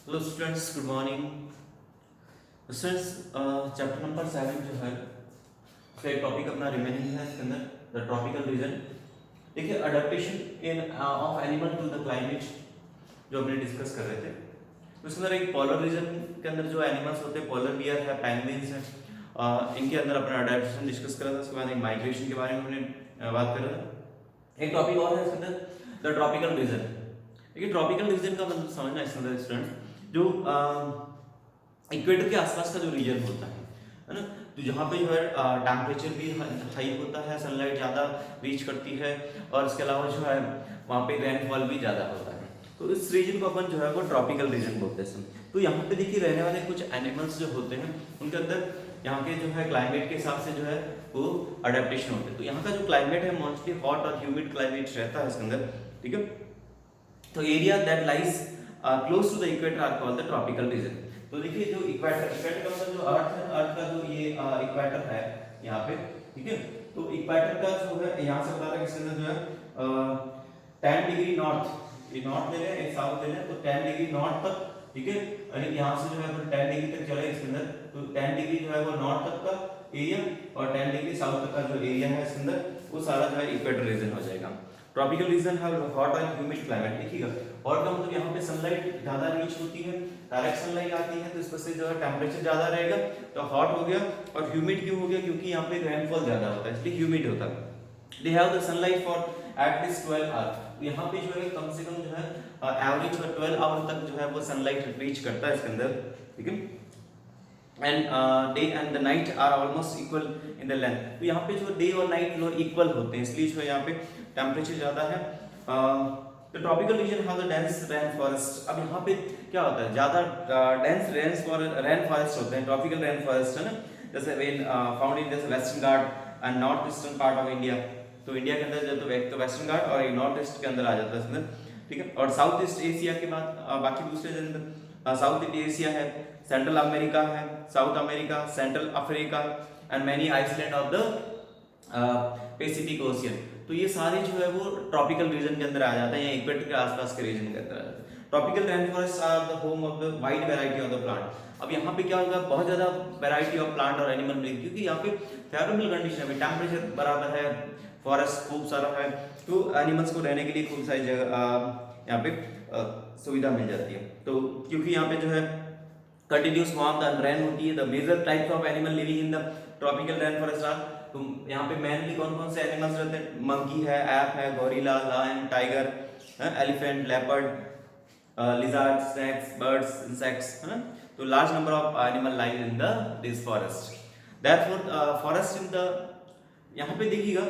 Hello students, good morning students. Chapter number 7 जो है उसका एक टॉपिक अपना रिमेनिंग है इसके अंदर द ट्रॉपिकल रीजन। देखिए, adaptation in of animal to the climate जो हमने डिस्कस कर रहे थे, उसके अंदर एक पोलर रीजन के अंदर जो एनिमल्स होते हैं, पोलर बियर है, पेंगुइन्स है, इनके अंदर अपना अडेप्टेशन डिस्कस करा था। उसके बाद एक माइग्रेशन के बारे में हमने बात करा था। एक टॉपिक और है इसके अंदर द ट्रॉपिकल रीजन। देखिए, ट्रॉपिकल रीजन का मतलब समझना इसके अंदर स्टूडेंट जो इक्वेटर के आसपास का जो रीजन होता है ना, तो जहाँ पे जो है टेम्परेचर भी हाई होता है, सनलाइट ज़्यादा रीच करती है, और इसके अलावा जो है वहाँ पे रेनफॉल भी ज़्यादा होता है। तो इस रीजन को अपन जो है वो ट्रॉपिकल रीजन बोलते हैं। तो यहाँ पे देखिए, रहने वाले कुछ एनिमल्स जो होते हैं उनके अंदर यहाँ के जो है क्लाइमेट के हिसाब से जो है वो अडेप्टेशन होते हैं। तो यहाँ का जो क्लाइमेट है मोस्टली हॉट और ह्यूमिड क्लाइमेट रहता है इसके अंदर, ठीक है। तो area that lies close to the equator are called the tropical region. तो देखिए, जो इक्वेटर का मतलब जो अर्थ है, अर्थ का जो ये इक्वेटर है यहाँ पे, ठीक है। तो इक्वेटर का जो है यहाँ से बता रहा है इसके अंदर जो है 10 डिग्री नॉर्थ, ये नॉर्थ ले लें, ये साउथ ले लें, तो 10 डिग्री नॉर्थ तक, ठीक है। और यहाँ से जो है 10 डिग्री तक चले इसके अंदर, तो 10 डिग्री जो है वो नॉर्थ तक का एरिया और 10 डिग्री साउथ तक का जो एरिया है इसके अंदर, वो सारा जो है इक्वेटर रीजन हो जाएगा। ट्रॉपिकल रीजन है हॉट एंड ह्यूमिड क्लाइमेट। देखिएगा, हॉट का मतलब यहाँ पे सनलाइट ज्यादा रीच होती है, डायरेक्ट सनलाइट आती है, तो इस वजह से जो है टेम्परेचर ज्यादा रहेगा, तो हॉट हो गया। और ह्यूमिड क्यों हो गया? क्योंकि यहाँ पे रेनफॉल ज्यादा होता है, इसलिए ह्यूमिड होता है। They have the sunlight for at least 12 hour. यहाँ पे जो है कम से कम जो है एवरेज 12 आवर तक जो है वो सनलाइट रीच करता है इसके अंदर, ठीक है। And day and the night are almost equal in the length. तो यहाँ पे जो डे और नाइट जो इक्वल होते हैं, इसलिए जो है यहाँ पे टेम्परेचर ज्यादा है। तो tropical region have the dense rain forest. अब यहाँ पे क्या होता है, ज्यादा डेंस रेन फॉरेस्ट होते हैं, ट्रॉपिकल रेन फॉरेस्ट है ना, जैसे फाउंड इन जैसे western Ghat and north eastern part of India. तो इंडिया के अंदर जो तो एक तो वेस्टर्न घाट और एक नॉर्थ ईस्ट के अंदर आ जाता है इसके अंदर, ठीक है। और साउथ ईस्ट एशिया के बाद बाकी दूसरे के अंदर साउथ ईस्ट एशिया है, सेंट्रल अमेरिका है, South America, Central Africa and many island of the Pacific Ocean. तो ये सारे जो है वो ट्रॉपिकल रीजन के अंदर आ जाते हैं, या इक्वेटर के आसपास के रीजन के अंदर आ जाते हैं। Tropical rain forest are the home of the wide variety of the plant. अब यहाँ पे क्या होगा, बहुत ज्यादा वैरायटी ऑफ प्लांट और एनिमल मिलेगी, क्योंकि यहाँ पे फेवरेबल कंडीशन है, टेम्परेचर बराबर है, फॉरेस्ट खूब सारा है, तो एनिमल्स को रहने के लिए खूब सारी जगह यहाँ पे सुविधा मिल जाती है। तो क्योंकि यहाँ पे जो है कंटिन्यूस वार्मथ एंड रेन होती है, the major types of animal living in the tropical rain forest are. तो यहाँ पे मेनली कौन कौन से एनिमल्स रहते हैं? मंकी है, ऐप है, gorilla, lion, tiger, elephant, leopard, lizard, snakes, birds, insects, है ना। तो large number of animal live in the this forest. Therefore forest in the, यहाँ पे देखिएगा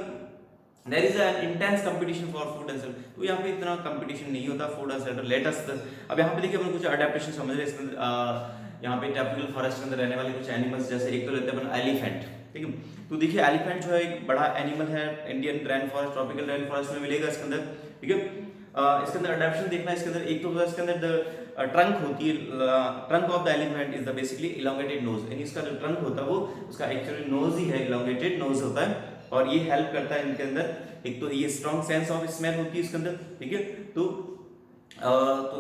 there is an intense competition for food and shelter. तो यहाँ पे इतना कंपटीशन नहीं होता फूड एंड शेल्टर, लेटेस्ट। अब यहाँ पे देखिए अपन कुछ अडेप्टेशन समझ रहे हैं इसके अंदर। यहाँ पे ट्रॉपिकल फॉरेस्ट के अंदर रहने वाले कुछ एनिमल्स, जैसे एक तो लेते हैं अपन एलिफेंट, ठीक है। तो देखिए, एलिफेंट जो है एक बड़ा एनिमल है, Indian rain forest, tropical rain forest में मिलेगा इसके अंदर, ठीक है। इसके अंदर अडेप्टेशन देखना है इसके अंदर। एक तो इसके अंदर ट्रंक होती है, trunk of the elephant is the basically elongated nose, यानी इसका जो ट्रंक होता है वो उसका एक्चुअली नोज ही है, इलोंगेटेड नोज होता है, और ये हेल्प करता है इनके अंदर। एक तो ये स्ट्रॉन्ग सेंस ऑफ स्मेल होती है इसके अंदर, ठीक है। तो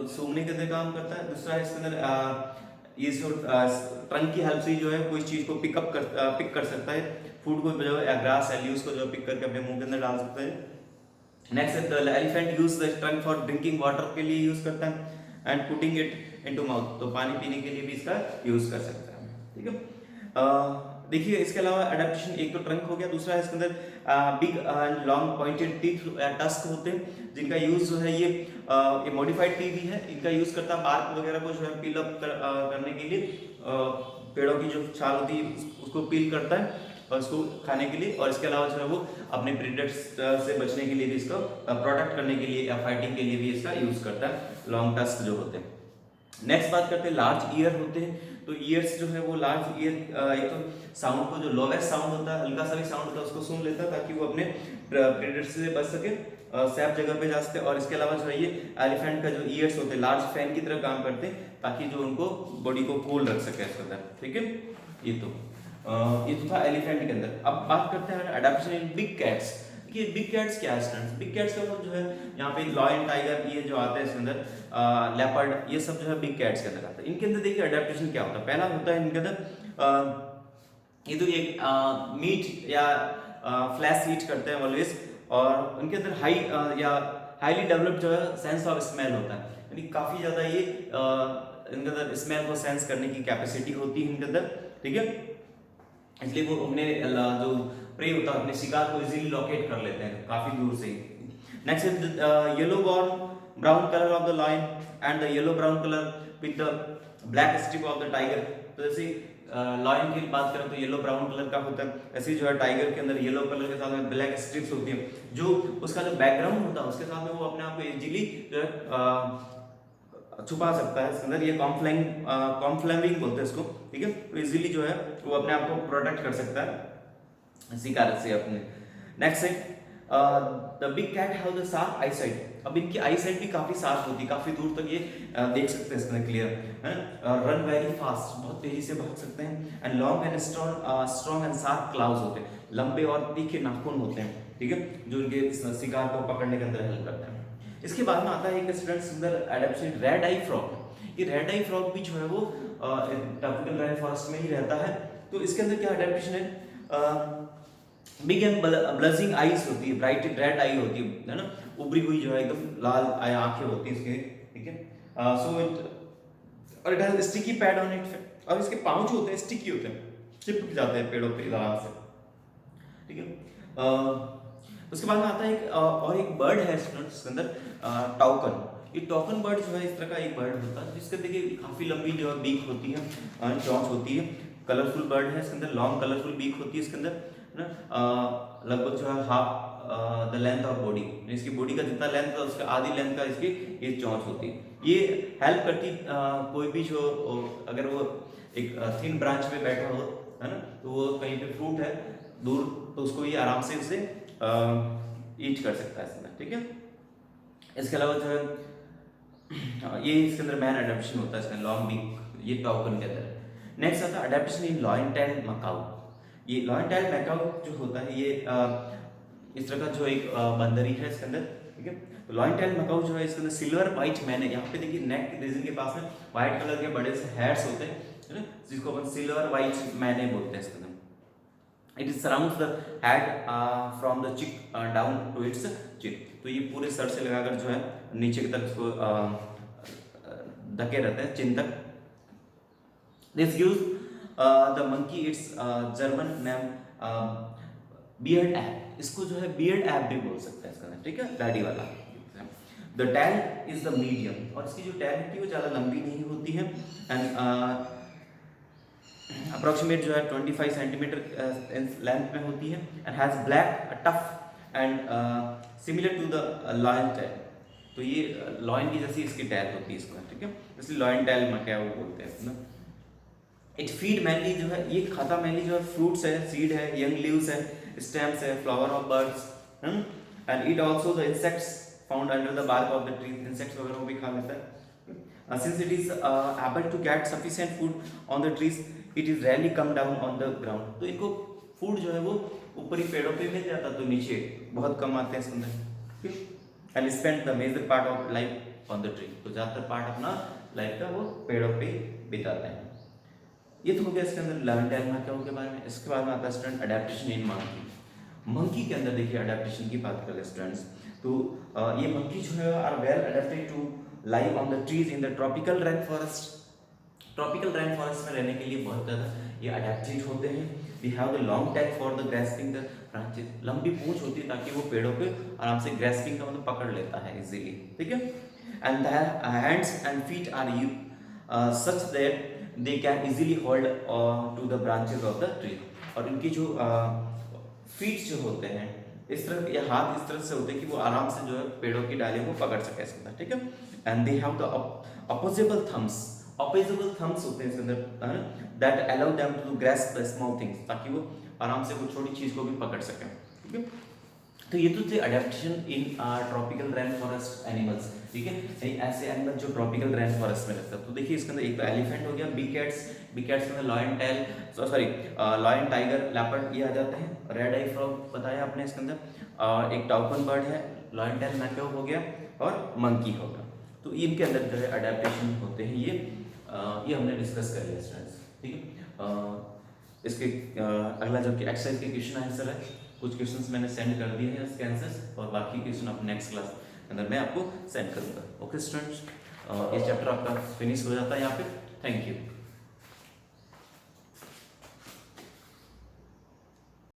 सूंघने के अंदर काम करता है। दूसरा है इसके अंदर ये जो ट्रंक की हेल्प से जो है कोई चीज को पिक कर सकता है, फूड को जो है ग्रास या लीव्स को जो पिक करके अपने मुंह के अंदर डाल सकता है। Next, the elephant use the trunk for drinking water के लिए यूज करता है and putting it into mouth. तो पानी पीने के लिए भी इसका यूज कर सकता है, ठीक है। देखिए, इसके अलावा अडेप्टेशन, एक तो ट्रंक हो गया, दूसरा है इसके अंदर big and long pointed teeth tusk होते हैं, जिनका यूज जो है ये मॉडिफाइड टीथ भी है, इनका यूज करता है बार्क वगैरह को जो है पील अप करने के लिए। पेड़ों की जो छाल होती है उसको पील करता है और उसको खाने के लिए, और इसके अलावा जो है वो अपने प्रेडेटर्स से बचने के लिए भी इसका प्रोटेक्ट करने के लिए या फाइटिंग के लिए भी इसका यूज करता है, लॉन्ग टस्क जो होते हैं। नेक्स्ट बात करते हैं, लार्ज ईयर होते हैं। तो ईयर्स जो है वो लार्ज ईयर, एक तो साउंड को जो लोवेस्ट साउंड होता है, हल्का सा भी साउंड होता है, उसको सुन लेता है ताकि वो अपने प्रेडेटर्स से बच सके, सेफ जगह पे जा सके। और इसके अलावा जो है ये एलिफेंट का जो ईयर्स होते हैं लार्ज फैन की तरह काम करते हैं, ताकि जो उनको बॉडी को कूल रख सके इसके अंदर, ठीक है। ये तो था एलिफेंट के अंदर। अब बात करते हैं अडेप्टेशन इन बिग कैट्स। देखिए बिग कैट्स क्या है स्टूडेंट्स, बिग कैट्स का मतलब जो है यहाँ पे लॉयन, टाइगर, ये जो आते हैं इसके अंदर, लेपर्ड, ये सब जो है बिग कैट्स के अंदर आता है। इनके अंदर देखिए अडेप्टेशन क्या होता है, पहला होता है इनके अंदर ये तो एक मीट या फ्लैश ईट करते हैं ऑलवेज, और उनके अंदर या हाईली डेवलप्ड जो है सेंस ऑफ स्मेल होता है, यानी काफी ज्यादा ये इनके अंदर स्मेल को सेंस करने की कैपेसिटी होती है इनके अंदर, ठीक है। इसलिए वो अपने जो प्रे होता है अपने शिकार को इजीली लोकेट कर लेते हैं काफी दूर से। Next is yellow born brown colour of the lion and the yellow brown colour with the black strip of the tiger. तो जैसे लॉयन की बात करें तो येलो ब्राउन कलर का होता है, ऐसे जो है टाइगर के अंदर येलो कलर के साथ में ब्लैक स्ट्रिप्स होती है, जो उसका जो बैकग्राउंड होता है उसके साथ में वो अपने आप को इजीली जो है छुपा सकता है इसके अंदर। ये कॉम्फ्लेमिंग बोलते हैं इसको, ठीक है। तो इजीली जो है वो अपने आप को प्रोटेक्ट कर सकता है शिकार से अपने। नेक्स्ट है the big cat have the sharp eyesight. अब इनकी आई साइट भी काफी शार्प होती है, काफी दूर तक ये देख सकते हैं इसमें क्लियर है। रन वेरी फास्ट, बहुत तेजी से भाग सकते हैं। And long and strong and sharp claws होते हैं, लंबे और तीखे नाखून होते हैं, ठीक है, जो उनके शिकार को पकड़ने के अंदर हेल्प करते हैं। इसके बाद में आता है एक स्टूडेंट्स अंदर एडेप्टेशन रेड आई फ्रॉग। ये रेड आई फ्रॉग भी जो है वो ट्रॉपिकल रेन फॉरेस्ट में ही रहता है। तो इसके अंदर क्या एडेप्टेशन है, बिग एंड ब्लजिंग आईज होती है, ब्राइट रेड आई होती है ना, उभरी हुई जो है एकदम लाल आंखें होती है इसके, ठीक है। सो इट और it has sticky pad on it, और इसके पांव जो होते हैं स्टिकी होते हैं, चिपक जाते हैं पेड़ों पे आराम से, ठीक है। उसके बाद में आता है और एक बर्ड है स्टूडेंट्स के अंदर टॉकन। ये टॉकन बर्ड जो है इस तरह का एक बर्ड होता है जिसके देखिए काफी लंबी जो है बीक होती है, चोंच होती है, कलरफुल बर्ड है इसके अंदर, लॉन्ग कलरफुल बीक होती है इसके अंदर ना, लगभग जो है half the length of body, इसकी बॉडी का जितना लेंथ है उसका आधी लेंथ का इसकी ये चोंच होती है। ये हेल्प करती कोई भी जो अगर वो एक थिन ब्रांच पे बैठा हो है ना, तो वो कहीं पे फ्रूट है दूर, तो उसको ये आराम से उसे ईट कर सकता है इसमें, ठीक है। इसके अलावा जो है ये इसके अंदर मैन अडेप्टेशन होता है इसमें लॉन्ग बीक, ये टॉकन के अंदर। नेक्स्ट आता है अडेप्टेशन इन लॉयन टेल मकाऊ। ये लॉयन टेल मकाऊ जो होता है ये इस तरह का जो एक बंदरी है इसके अंदर, ठीक है। तो लॉयन टेल मकाऊ जो है इसके अंदर सिल्वर व्हाइट मैन है, यहाँ पे देखिए नेक के रीजन के पास में व्हाइट कलर के बड़े से हेयर्स होते हैं, है ना, जिसको अपन सिल्वर व्हाइट मैने बोलते हैं इसके अंदर। It is surrounds the head from the cheek down to its chin। तो ये पूरे सर से लगाकर जो है नीचे की तरफ इसको ढके रहते हैं चिन तक। This gives the monkey its German name beard ape। इसको जो है beard ape भी बोल सकते हैं इसका, ठीक है, दाढ़ी वाला। The tail is the medium, और इसकी जो tail होती है वो ज़्यादा लंबी नहीं होती है, and अप्रोक्सीमेट जो है 25 सेंटीमीटर लेंथ में होती है, and has black tuft and similar to the lion tail. तो ये लॉयन की जैसी इसकी टेल होती है इसको, ठीक है, इसलिए लॉयन टेल मकैऊ बोलते हैं ना। इट फीड मैनली जो है ये खाता मैनली जो है फ्रूट्स है, सीड है, यंग लीव्स है, स्टेम्स है, flower of birds, and eat also the insects found under the bark of the tree. Insects वगैरह भी खा लेता है। Since it is able to get sufficient food on the trees, it is rarely come down on the ground। तो इनको food जो है वो ऊपरी पेड़ों पे मिल जाता, तो नीचे बहुत कम आते हैं इसके अंदर। And spend the major part of life on the tree. तो ज़्यादातर पार्ट अपना लाइफ का वो पेड़ों पे बिताते हैं। ये तो हो गया इसके अंदर लॉयन टेल मकाऊ के बारे में। इसके बाद में आता है स्टूडेंट अडेप्टेशन इन मंकी। मंकी के अंदर देखिए अडेप्टेशन की बात करें स्टूडेंट्स, तो ये मंकी जो है are well adapted to live on the trees in the tropical rain forest. Tropical rain forest में रहने के लिए बहुत ज़्यादा ये अडेप्टेड होते हैं। We have the long tag for the grasping the branches. लंबी पूंछ होती है ताकि वो पेड़ों पे आराम से ग्रेस्पिंग का मतलब पकड़ लेता है इजीली, ठीक है। And the hands and feet are you such that they can easily hold to the branches of the tree. और इनकी जो फीट जो होते हैं इस तरह, या हाथ इस तरह से होते हैं कि वो आराम से जो है पेड़ों की डालियों को पकड़ सके इसके अंदर, ठीक है। And they have the opposable thumbs. Opposable thumbs होते हैं इसके अंदर that allow them to grasp the small things, ताकि वो आराम से वो छोटी चीज को भी पकड़ सके, ठीक है। तो ये तो थे adaptation in tropical rain forest animals, ठीक है, ऐसे एनिमल जो ट्रॉपिकल रेन फॉरेस्ट में रहता है। तो देखिए इसके अंदर एक तो एलिफेंट हो गया, बिग कैट्स के अंदर lion tail sorry lion tiger leopard ये आ जाते हैं। रेड आई फ्रॉग बताया आपने इसके अंदर, एक टाउकन बर्ड है, लॉयन टेल मैकेओ हो गया और मंकी हो गया। तो इनके अंदर जो है अडेप्टेशन होते हैं ये हमने डिस्कस कर लिया स्टूडेंट्स, ठीक है। इसके अगला जो एक्सरसाइज के क्वेश्चन आंसर है, कुछ क्वेश्चंस मैंने सेंड कर दिए हैं इसके आंसर्स, और बाकी क्वेश्चन आप नेक्स्ट क्लास के अंदर मैं आपको सेंड करूंगा। ओके स्टूडेंट्स, ये चैप्टर आपका फिनिश हो जाता है यहाँ पे। Thank you.